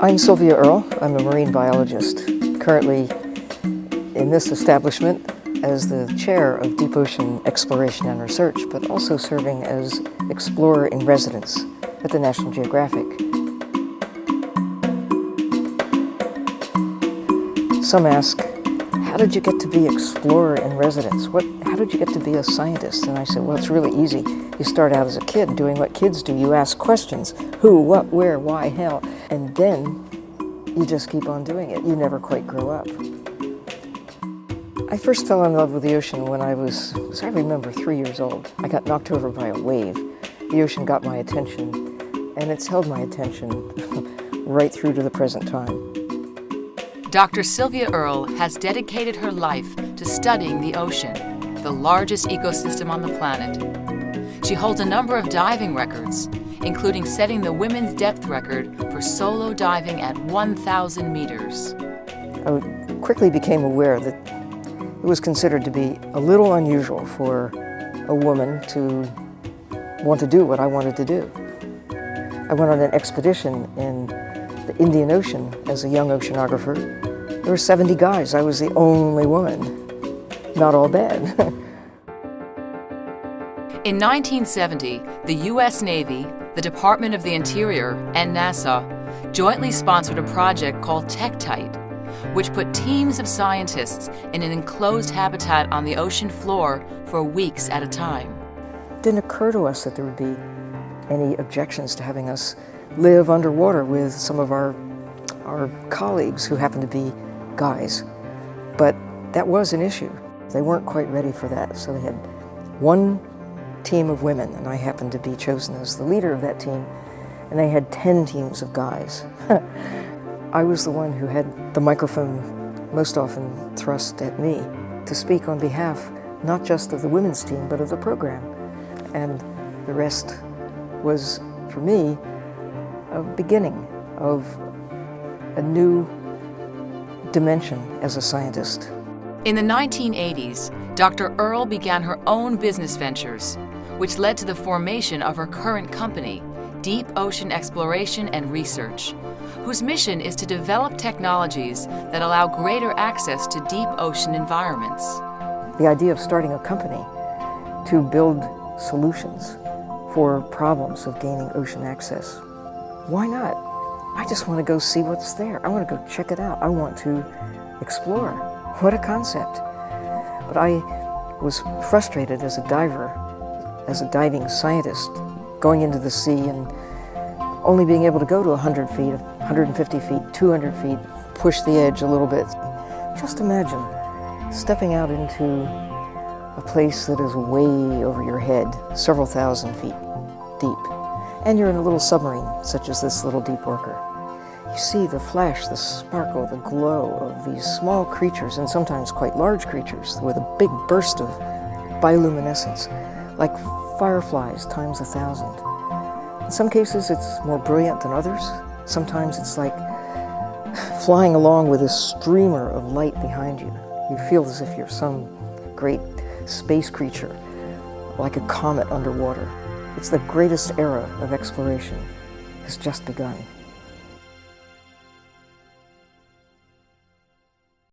I'm Silvia Earle. I'm a marine biologist, currently in this establishment as the chair of deep ocean exploration and research, but also serving as explorer in residence at the National Geographic. Some ask, how did you get to be explorer in residence? How did you get to be a scientist? And I said, well, it's really easy. You start out as a kid doing what kids do. You ask questions, who, what, where, why, how, and then you just keep on doing it. You never quite grow up. I first fell in love with the ocean when I remember, 3 years old. I got knocked over by a wave. The ocean got my attention, and it's held my attention right through to the present time. Dr. Silvia Earle has dedicated her life to studying the ocean, the largest ecosystem on the planet. She holds a number of diving records, including setting the women's depth record for solo diving at 1,000 meters. I quickly became aware that it was considered to be a little unusual for a woman to want to do what I wanted to do. I went on an expedition in the Indian Ocean as a young oceanographer. There were 70 guys. I was the only woman. Not all bad. In 1970, the U.S. Navy, the Department of the Interior, and NASA jointly sponsored a project called TechTite, which put teams of scientists in an enclosed habitat on the ocean floor for weeks at a time. It didn't occur to us that there would be any objections to having us live underwater with some of our colleagues who happened to be guys. But that was an issue. They weren't quite ready for that, so they had one team of women, and I happened to be chosen as the leader of that team, and they had 10 teams of guys. I was the one who had the microphone most often thrust at me to speak on behalf not just of the women's team, but of the program. And the rest was, for me, a beginning of a new dimension as a scientist. In the 1980s, Dr. Earle began her own business ventures, which led to the formation of her current company, Deep Ocean Exploration and Research, whose mission is to develop technologies that allow greater access to deep ocean environments. The idea of starting a company to build solutions for problems of gaining ocean access. Why not? I just want to go see what's there. I want to go check it out. I want to explore. What a concept. But I was frustrated as a diver, as a diving scientist, going into the sea and only being able to go to 100 feet, 150 feet, 200 feet, push the edge a little bit. Just imagine stepping out into a place that is way over your head, several thousand feet deep. And you're in a little submarine, such as this little deep worker. You see the flash, the sparkle, the glow of these small creatures, and sometimes quite large creatures, with a big burst of bioluminescence, like fireflies times 1,000. In some cases, it's more brilliant than others. Sometimes it's like flying along with a streamer of light behind you. You feel as if you're some great space creature, like a comet underwater. It's the greatest era of exploration has just begun.